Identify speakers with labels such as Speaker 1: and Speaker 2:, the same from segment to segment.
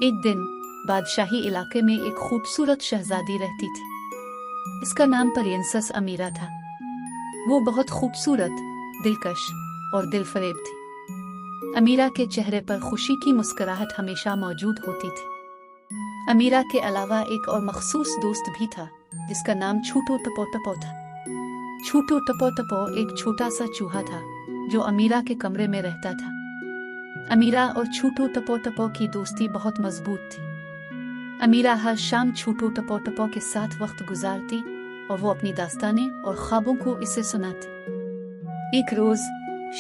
Speaker 1: एक दिन बादशाही इलाके में एक खूबसूरत शहजादी रहती थी। इसका नाम प्रिंसेस अमीरा था। वो बहुत खूबसूरत, दिलकश और दिलफरेब थी। अमीरा के चेहरे पर खुशी की मुस्कुराहट हमेशा मौजूद होती थी। अमीरा के अलावा एक और मखसूस दोस्त भी था जिसका नाम छूटू टपो टपो था। छूटू टपो टपो एक छोटा सा चूहा था जो अमीरा के कमरे में रहता था। अमीरा और छूटू टपो टपो की दोस्ती बहुत मजबूत थी। अमीरा हर शाम छूटू टपो टपो के साथ वक्त गुजारती और वो अपनी दास्तानें और ख्वाबों को इसे सुनाती। एक रोज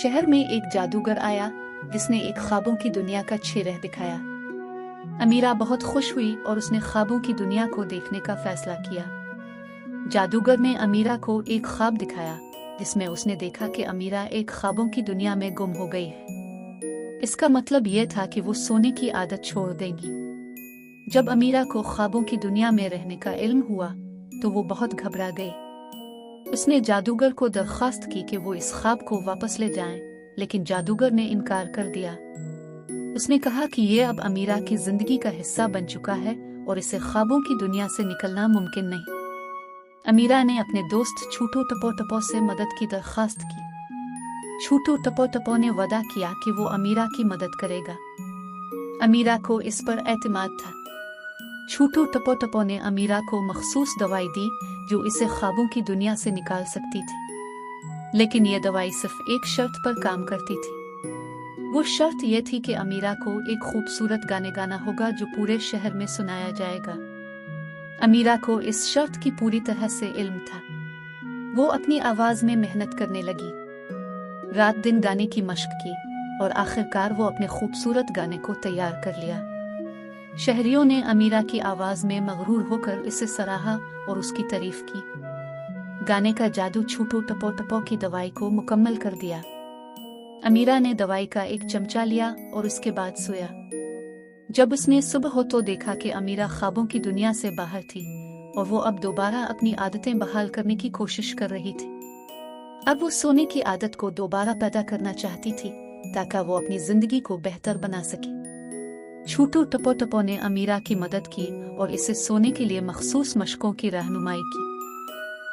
Speaker 1: शहर में एक जादूगर आया जिसने एक ख्वाबों की दुनिया का छेरह दिखाया। अमीरा बहुत खुश हुई और उसने ख्वाबों की दुनिया को देखने का फैसला किया। जादूगर ने अमीरा को एक ख्वाब दिखाया जिसमें उसने देखा कि अमीरा एक ख्वाबों की दुनिया में गुम हो गई है। इसका मतलब यह था कि वो सोने की आदत छोड़ देगी। जब अमीरा को ख्वाबों की दुनिया में रहने का इल्म हुआ तो वो बहुत घबरा गई। उसने जादूगर को दरख्वास्त की कि वो इस ख्वाब को वापस ले जाएं, लेकिन जादूगर ने इनकार कर दिया। उसने कहा कि ये अब अमीरा की जिंदगी का हिस्सा बन चुका है और इसे ख्वाबों की दुनिया से निकलना मुमकिन नहीं। अमीरा ने अपने दोस्त छूटू टपो टपो से मदद की दरख्वास्त की। छूटू टपो टपो ने वादा किया कि वो अमीरा की मदद करेगा। अमीरा को इस पर एतमाद था। छूटू टपो टपो ने अमीरा को मखसूस दवाई दी जो इसे ख्वाबों की दुनिया से निकाल सकती थी, लेकिन यह दवाई सिर्फ एक शर्त पर काम करती थी। वो शर्त यह थी कि अमीरा को एक खूबसूरत गाने गाना होगा जो पूरे शहर में सुनाया जाएगा। अमीरा को इस शर्त की पूरी तरह से इल्म था। वो अपनी आवाज में मेहनत करने लगी, रात दिन गाने की मशक की और आखिरकार वो अपने खूबसूरत गाने को तैयार कर लिया। शहरियों ने अमीरा की आवाज में मगरूर होकर इसे सराहा और उसकी तारीफ की। गाने का जादू छूटू टपो टपो की दवाई को मुकम्मल कर दिया। अमीरा ने दवाई का एक चमचा लिया और उसके बाद सोया। जब उसने सुबह हो तो देखा कि अमीरा ख्वाबों की दुनिया से बाहर थी और वो अब दोबारा अपनी आदतें बहाल करने की कोशिश कर रही थी। अब वो सोने की आदत को दोबारा पैदा करना चाहती थी ताकि वो अपनी जिंदगी को बेहतर बना सके। छूटू टपो टपो ने अमीरा की मदद की और इसे सोने के लिए मखसूस मशकों की रहनुमाई की।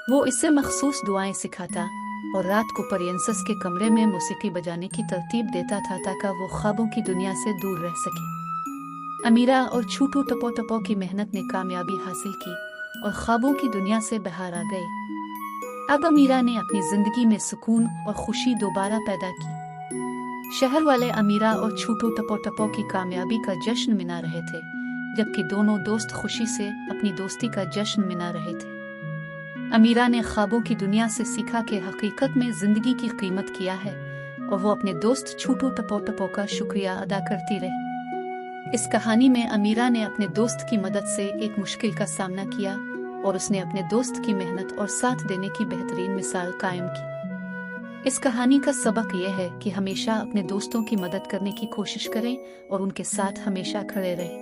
Speaker 1: वो इसे मखसूस दुआएं सिखाता और रात को प्रिंसेस के कमरे में मौसीकी बजाने की तरतीब देता था ताकि वो ख्वाबों की दुनिया से दूर रह सके। अमीरा और छूटू टपो टपो की मेहनत ने कामयाबी हासिल की और ख्वाबों की दुनिया से बाहर आ गए। अब अमीरा ने अपनी जिंदगी में सुकून और खुशी दोबारा पैदा की। शहर वाले अमीरा और छूटू टपो टपो की कामयाबी का जश्न मना रहे थे, जबकि दोनों दोस्त खुशी से अपनी दोस्ती का जश्न मना रहे थे। अमीरा ने ख्वाबों की दुनिया से सीखा कि हकीकत में जिंदगी की कीमत क्या है और वो अपने दोस्त छूटू टपो टपो का शुक्रिया अदा करती रही। इस कहानी में अमीरा ने अपने दोस्त की मदद से एक मुश्किल का सामना किया और उसने अपने दोस्त की मेहनत और साथ देने की बेहतरीन मिसाल कायम की। इस कहानी का सबक यह है कि हमेशा अपने दोस्तों की मदद करने की कोशिश करें और उनके साथ हमेशा खड़े रहें।